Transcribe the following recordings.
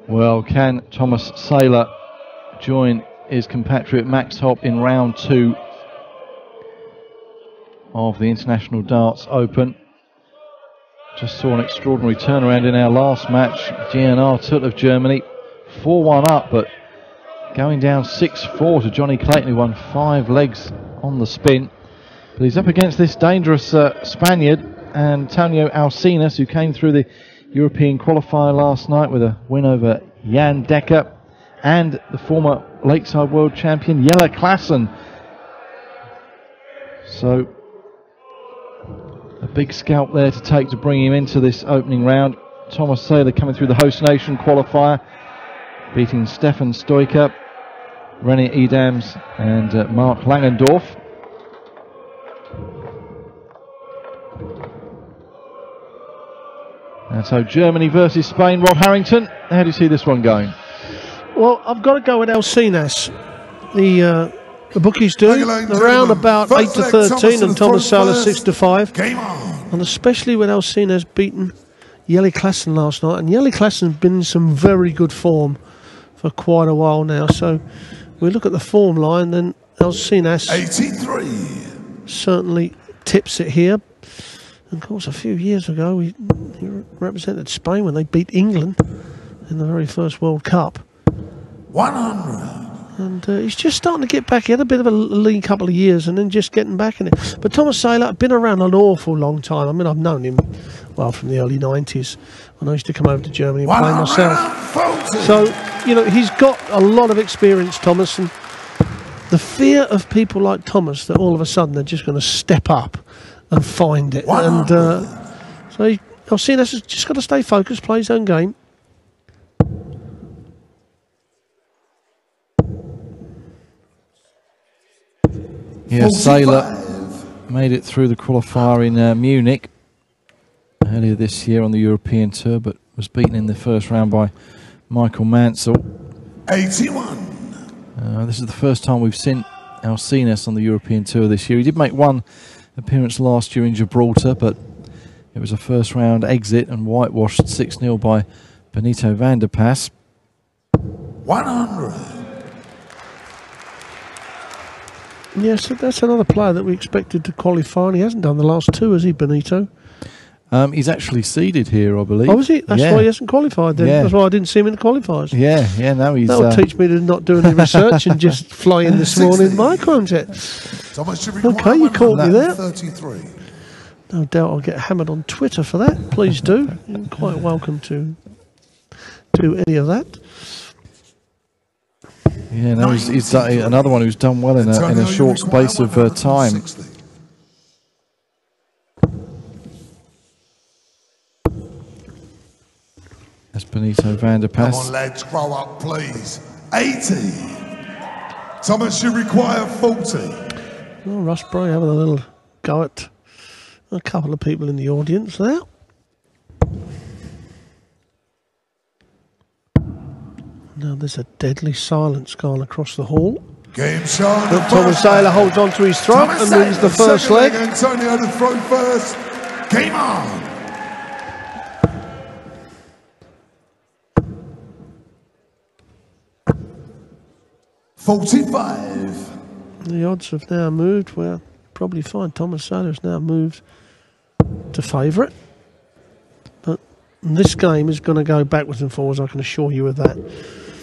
Well, can Thomas Seyler join his compatriot Max Hopp in round 2 of the International Darts Open? Just saw an extraordinary turnaround in our last match. GNR Tut of Germany, 4-1 up, but going down 6-4 to Johnny Clayton, who won 5 legs on the spin. But he's up against this dangerous Spaniard, Antonio Alcinas, who came through the European qualifier last night with a win over Jan Dekker, and the former Lakeside World Champion Jelle Klassen. So a big scalp there to take to bring him into this opening round. Thomas Seyler coming through the host nation qualifier, beating Stefan Stoiker, René Edams and Mark Langendorf. And so Germany versus Spain. Rod Harrington, how do you see this one going? Well, I've got to go with Alcinas. The bookies do. Around about 8-13 and Thomas Seyler 6-5. And especially when Alcinas beaten Jelle Klassen last night. And Jelle Klassen's been in some very good form for quite a while now. So we look at the form line, then Alcinas 83 certainly tips it here. And of course, a few years ago, he represented Spain when they beat England in the very first World Cup. 100. And he's just starting to get back. He had a bit of a lean couple of years and then just getting back in it. But Thomas Seyler, been around an awful long time. I mean, I've known him, well, from the early 90s when I used to come over to Germany and play myself. So, you know, he's got a lot of experience, Thomas. And the fear of people like Thomas that all of a sudden they're just going to step up and find it. And so Alcinas has just got to stay focused, play his own game. Yeah, Seyler made it through the qualifier in Munich earlier this year on the European Tour, but was beaten in the first round by Michael Mansell. 81. This is the first time we've seen Alcinas on the European Tour this year. He did make one appearance last year in Gibraltar, but it was a first round exit and whitewashed 6-0 by Benito van der Pas. 100. Yes, that's another player that we expected to qualify, and he hasn't done the last 2, has he, Benito? He's actually seeded here, I believe. Oh, is he? That's why he hasn't qualified then. Yeah. That's why I didn't see him in the qualifiers. Yeah, no, he's... That'll teach me to not do any research and just fly in this morning. My concept. Okay, you caught me there. 33. No doubt I'll get hammered on Twitter for that. Please do. You're quite welcome to do any of that. Yeah, no, he's another one who's done well in a short space of time. That's Benito van der Pas. Come on, lads, grow up, please. 80. Thomas, you require 40. Well, Russ Bray having a little go at a couple of people in the audience there. Now there's a deadly silence gone across the hall. Game shot. Thomas Seyler holds on to his throat and wins the first leg. Antonio to throw first. Game on. The odds have now moved. Well, probably fine. Thomas Seyler has now moved to favourite. But this game is going to go backwards and forwards, I can assure you of that.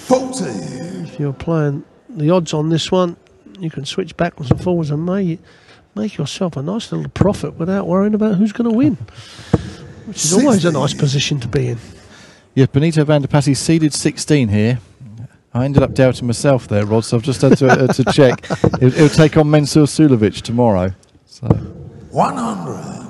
40. If you're playing the odds on this one, you can switch backwards and forwards and make yourself a nice little profit without worrying about who's going to win, which is 60. Always a nice position to be in. Yeah, Benito van der Pas, he's seeded 16 here. I ended up doubting myself there, Rod, so I've just had to check. He'll take on Mensur Suljovic tomorrow. So 100.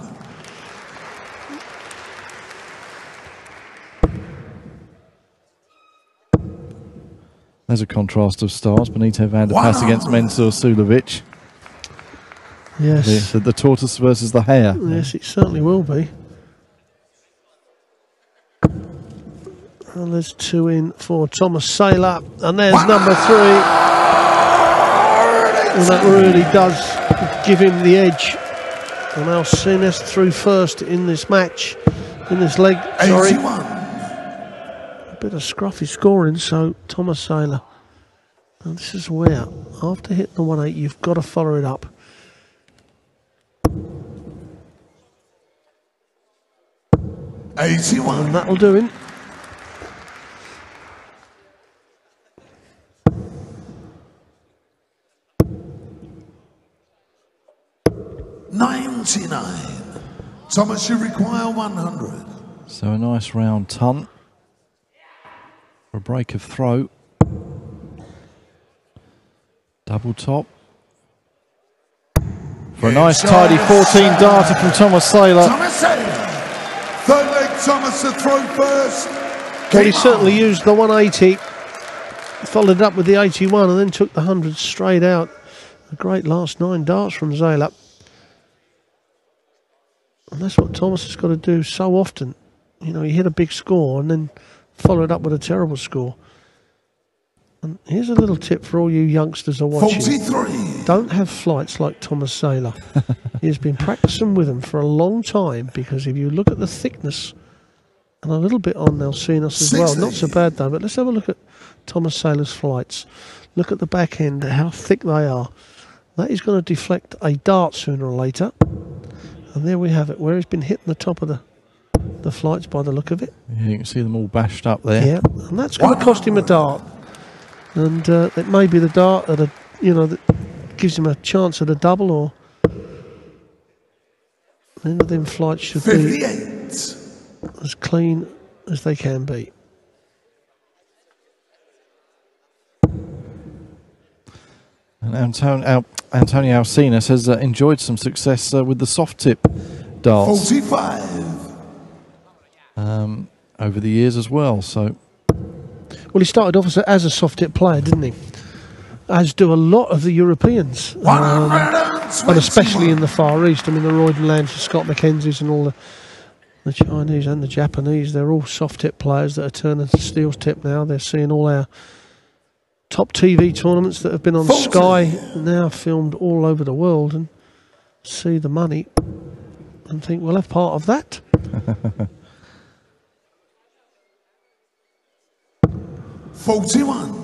There's a contrast of stars. Benito van der Pas against Mensur Suljovic. Yes. The tortoise versus the hare. Yes, it certainly will be. And there's 2 in for Thomas Seyler. And there's number 3. And that really does give him the edge. And Alcinas through first in this match. In this leg, sorry. A bit of scruffy scoring, so Thomas Seyler. And this is where, after hitting the 1-8, you've got to follow it up. And that'll do him. $99. Thomas, you require 100. So a nice round ton for a break of throw. Double top. For a nice tidy 14 darter from Thomas Seyler. Thomas Seyler. Third leg, Thomas to throw first. Well, he certainly used the 180, followed up with the 81 and then took the 100 straight out. A great last 9 darts from Seyler. And that's what Thomas has got to do so often. You know, you hit a big score and then follow it up with a terrible score. And here's a little tip for all you youngsters are watching. 43. Don't have flights like Thomas Seyler. He has been practicing with them for a long time, because if you look at the thickness, and a little bit on Alcinas as well, not so bad though, but let's have a look at Thomas Seyler's flights. Look at the back end, how thick they are. That is going to deflect a dart sooner or later. And there we have it, where he's been hitting the top of the flights by the look of it. Yeah, you can see them all bashed up there. Yeah, and that's going to cost him a dart. And it may be the dart that, that gives him a chance at a double, or the end of them flights should 58. be as clean as they can be. And Antonio Alcinas has enjoyed some success with the soft tip darts 45. over the years as well. So, well, he started off as a soft tip player, didn't he? As do a lot of the Europeans, and especially in the Far East. I mean, the Royden Lands, the Scott Mackenzies, and all the Chinese and the Japanese. They're all soft tip players that are turning to steel tip now. They're seeing all our top TV tournaments that have been on Sky now, filmed all over the world, and see the money and think, we'll have part of that. $41.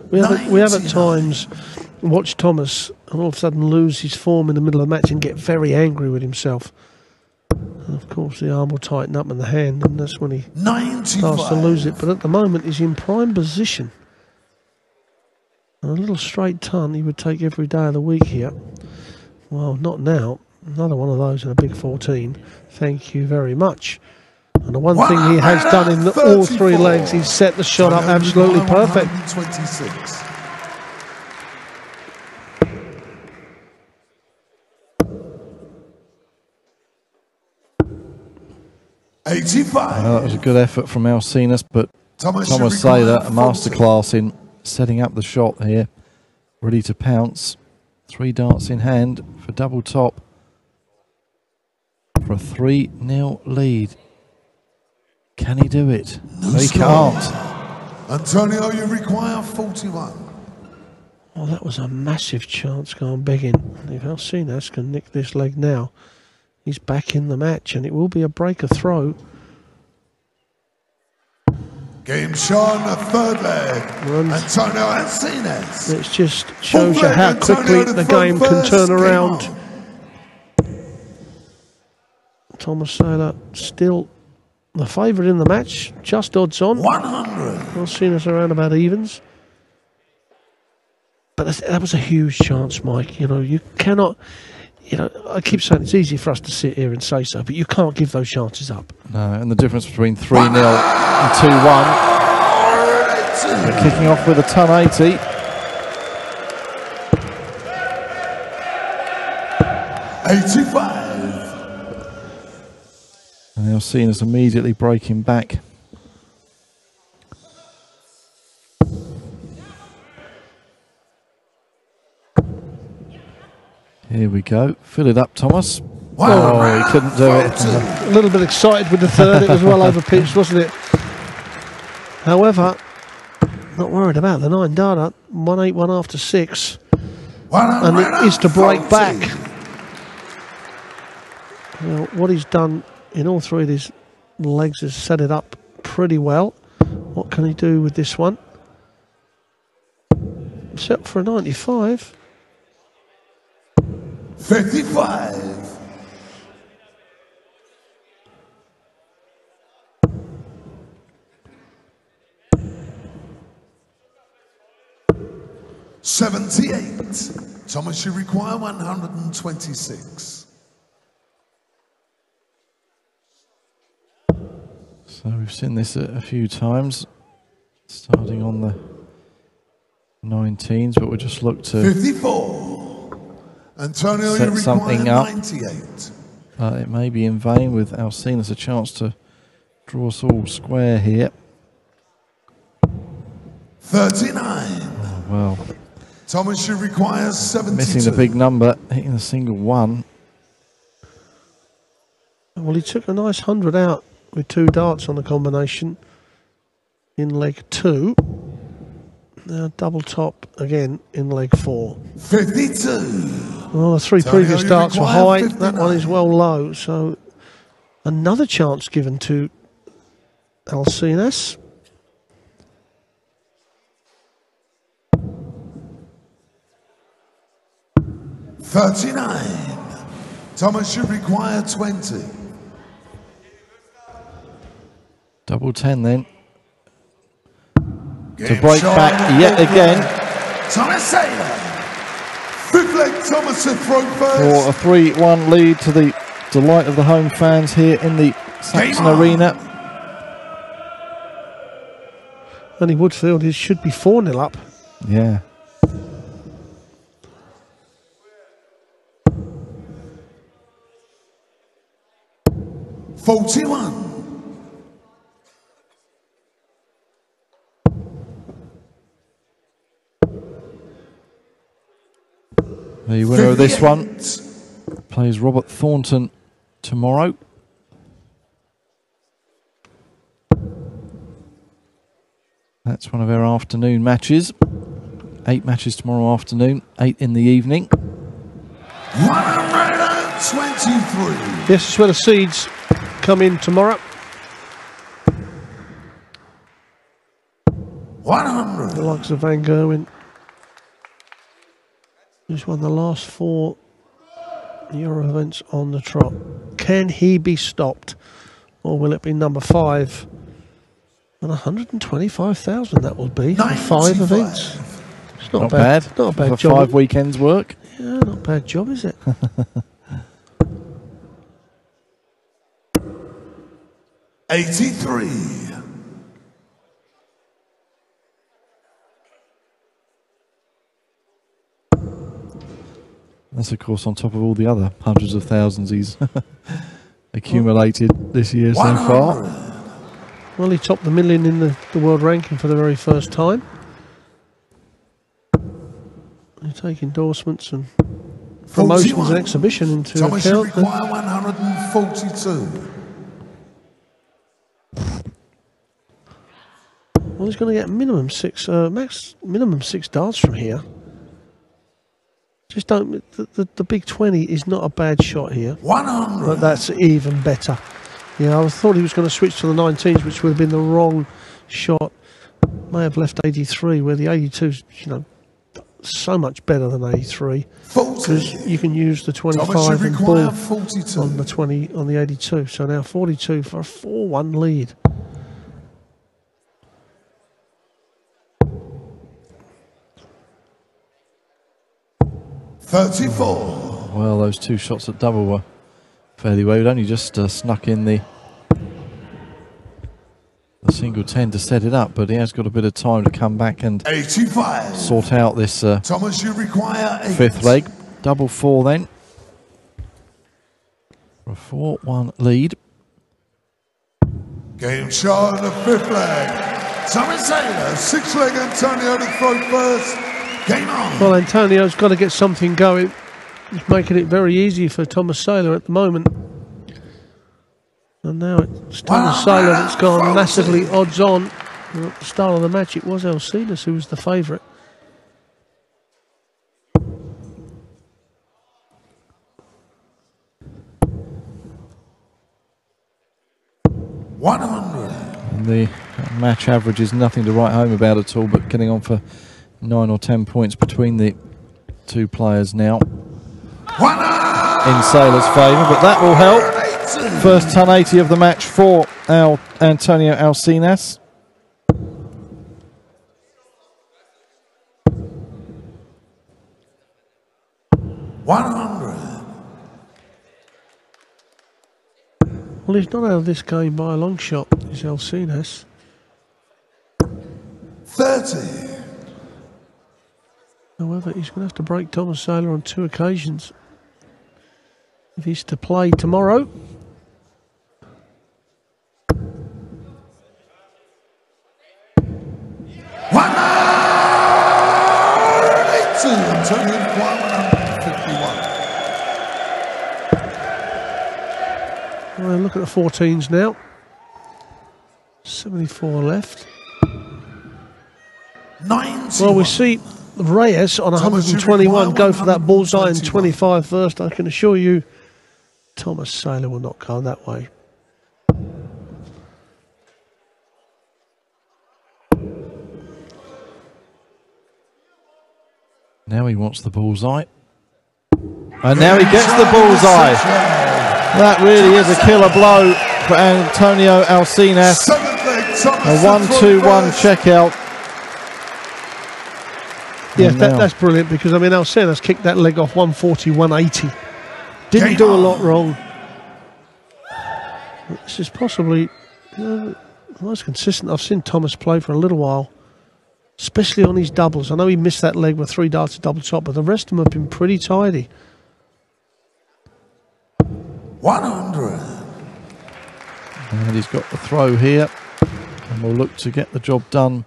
We have at times watched Thomas and all of a sudden lose his form in the middle of the match and get very angry with himself. And of course the arm will tighten up in the hand, and that's when he starts to lose it. But at the moment he's in prime position. And a little straight ton he would take every day of the week here. Well, not now. Another one of those in a big 14. Thank you very much. And the one thing he has done in all 3 legs, he's set the shot up absolutely perfect. 26. $85. Well, that was a good effort from Alcinas, but Thomas Seyler, a masterclass in setting up the shot here, ready to pounce. 3 darts in hand for double top for a 3-0 lead. Can he do it? No, he can't. Antonio, you require 41. Well, that was a massive chance going begging. If Alcinas can nick this leg now, he's back in the match, and it will be a breaker throw. Game Sean, a 3rd leg. Antonio Alcinas. It just shows you how quickly the game can turn around. Thomas Seyler still the favourite in the match, just odds on. 100. Alcinas around about evens. But that was a huge chance, Mike. You know, you cannot... I keep saying it's easy for us to sit here and say so, but you can't give those chances up. No, and the difference between 3-0 and 2-1. They're kicking off with a ton 80. $85. And Alcinas immediately breaking back. Here we go. Fill it up, Thomas. Wow. Oh, he couldn't do it. A little bit excited with the 3rd. It was well over pitched, wasn't it? However, Not worried about the 9 data. 181 after 6. 140. And it is to break back. Well, what he's done in all 3 of these legs is set it up pretty well. What can he do with this one? Set for a 95. 55. 78. Thomas, you require 126. So we've seen this a few times, starting on the 19s, but we'll just look to 54. Antonio, you set require something up. 98. It may be in vain with Alcinas a chance to draw us all square here. 39. Oh, well, Thomas, you require 72. missing the big number, hitting the single 1. Well, he took a nice 100 out with 2 darts on the combination in leg 2. Now double top again in leg 4. 52. Well, the 3 previous darts were high. That one is well low. So another chance given to Alcinas. $39. Thomas, you require 20. Double 10 then. Game To break shot. back yet again Thomas Seyler. 5th leg, Thomas to throw for first. a 3-1 lead to the delight of the home fans here in the Saxon Arena. Only Woodfield, it should be 4-0 up. Yeah. $41. The winner of this one 58. plays Robert Thornton tomorrow. That's one of our afternoon matches. 8 matches tomorrow afternoon, 8 in the evening. 123. Yes, that's where the seeds come in tomorrow. 100. The likes of Van Gerwen, who's won the last 4 Euro events on the trot. Can he be stopped, or will it be number 5? And 125,000 that will be for 5 events. It's not bad. Not a bad for job. 5 weekends' work. Yeah, not a bad job, is it? $83. That's, of course, on top of all the other hundreds of thousands he's accumulated this year so far. Well, he topped the million in the world ranking for the very first time. You take endorsements and promotions 41. and exhibition into Thomas, you account. require 142. Well, he's going to get minimum 6 darts from here. Just don't. The big 20 is not a bad shot here, 100. but that's even better. Yeah, I thought he was going to switch to the 19s, which would have been the wrong shot. May have left 83, where the 82's, so much better than 83, 40. because you can use the 25 Thomas, you and require ball 42. on the 20 on the 82. So now 42 for a 4-1 lead. $34. Well, those 2 shots at double were fairly well. He'd only just snuck in the single 10 to set it up, but he has got a bit of time to come back and 85. sort out this Thomas, you require 8. 5th leg. Double 4 then. For a 4-1 lead. Game shot on the 5th leg. Thomas Seyler, 6th leg, Antonio to throw first. Game on. Well, Antonio's got to get something going. He's making it very easy for Thomas Seyler at the moment. And now it's Thomas Seyler that's gone massively odds on Well, at the start of the match, it was Alcinas who was the favourite. The match average is nothing to write home about at all, but getting on for 9 or 10 points between the two players now in Seyler's favour, but that will help. First ton 80 of the match for Antonio Alcinas. Well, he's not out of this game by a long shot, is Alcinas. 30. However, he's going to have to break Thomas Seyler on 2 occasions if he's to play tomorrow. Well, look at the 14s now. 74 left. 91. Well, we see Riesa on 121 go for that bullseye in 25 first. I can assure you Thomas Seyler will not go that way. Now he wants the bullseye. And now he gets the bullseye. That really is a killer blow for Antonio Alcinas. A 1-2-1 checkout. Yeah, that's brilliant, because I mean Alcinas kicked that leg off 140-180. Didn't do a lot wrong. This is possibly the most consistent I've seen Thomas play for a little while, especially on his doubles. I know he missed that leg with 3 darts at double top, but the rest of them have been pretty tidy. 100. And he's got the throw here, and we'll look to get the job done.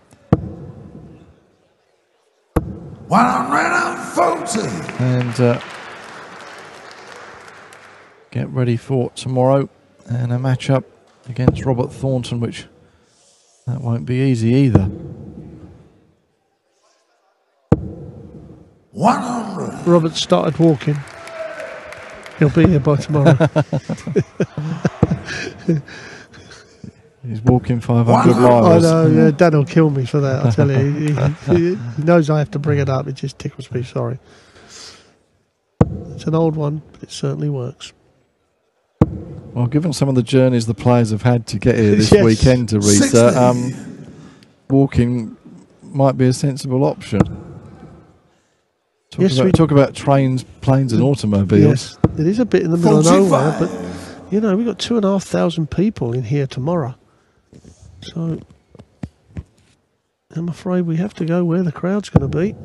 140. And get ready for tomorrow and a matchup against Robert Thornton, which that won't be easy either. 100. Robert started walking. He'll be here by tomorrow. He's walking 500 miles. I know, yeah, Dad will kill me for that, I tell you. He knows I have to bring it up. It just tickles me, sorry. It's an old one, but it certainly works. Well, given some of the journeys the players have had to get here this Yes. weekend to Riesa, walking might be a sensible option. Talk about trains, planes and automobiles. Yes, it is a bit in the middle of 45. nowhere, but, you know, we've got 2,500 people in here tomorrow. So, I'm afraid we have to go where the crowd's going to be.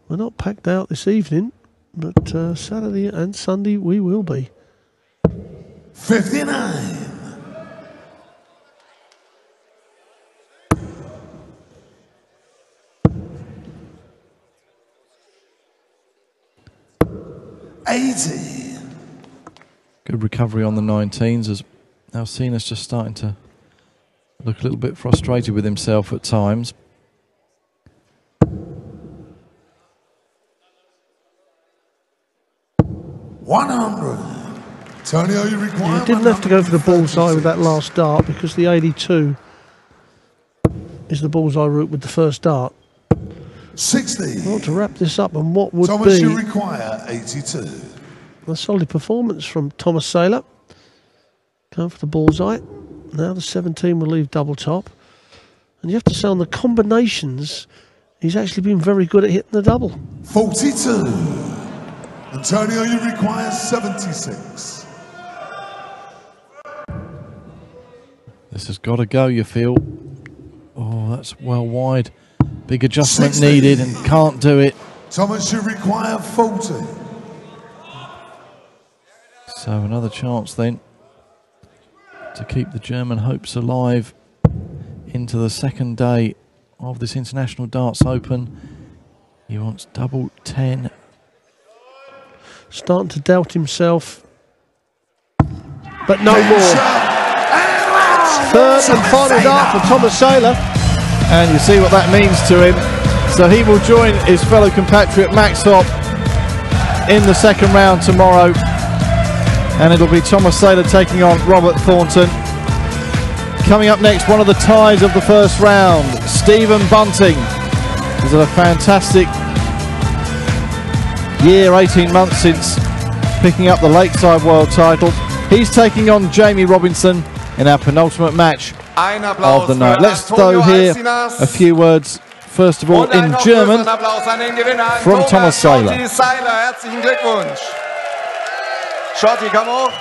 We're not packed out this evening, but Saturday and Sunday we will be. 59. 80. Good recovery on the 19s, as Alcinas just starting to look a little bit frustrated with himself at times. Antonio, you require. You didn't have to go for the bullseye with that last dart, because the 82 is the bullseye route with the first dart. 60. Well, to wrap this up, and what would Thomas, be you require 82. a solid performance from Thomas Seyler. Going for the bullseye. Now the 17 will leave double top. And you have to say on the combinations, he's actually been very good at hitting the double. 42. Antonio, you require 76. This has got to go, you feel. Oh, that's well wide. Big adjustment 60. needed, and can't do it. Thomas, you require 40. So another chance then to keep the German hopes alive into the second day of this International Darts Open. He wants double 10. Starting to doubt himself. But no more. Third and final dart for Thomas Seyler. and you see what that means to him. So he will join his fellow compatriot Max Hopp in the second round tomorrow, and it'll be Thomas Seyler taking on Robert Thornton. Coming up next, one of the ties of the first round, Stephen Bunting. He's had a fantastic year, 18 months since picking up the Lakeside World title. He's taking on Jamie Robinson in our penultimate match of the night. Let's though hear a few words, first of all in German, from Thomas Seyler. Herzlichen Glückwunsch. Shorty, komm hoch.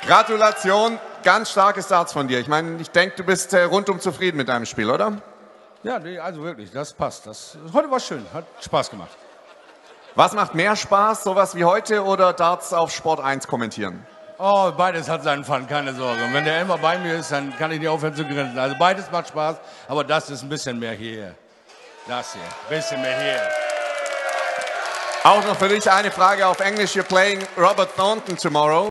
Gratulation, ganz starke Starts von dir. Ich meine, ich denke, du bist rundum zufrieden mit deinem Spiel, oder? Ja, nee, also wirklich, das passt. Heute war schön, hat Spaß gemacht. Was macht mehr Spaß, sowas wie heute oder Darts auf Sport 1 kommentieren? Oh, beides hat seinen Fun, keine Sorge. Und wenn der immer bei mir ist, dann kann ich nicht aufhören zu grinsen. Also beides macht Spaß, aber das ist ein bisschen mehr hier. Das hier, ein bisschen mehr hier. Auch noch für dich eine Frage auf Englisch. You're playing Robert Thornton tomorrow.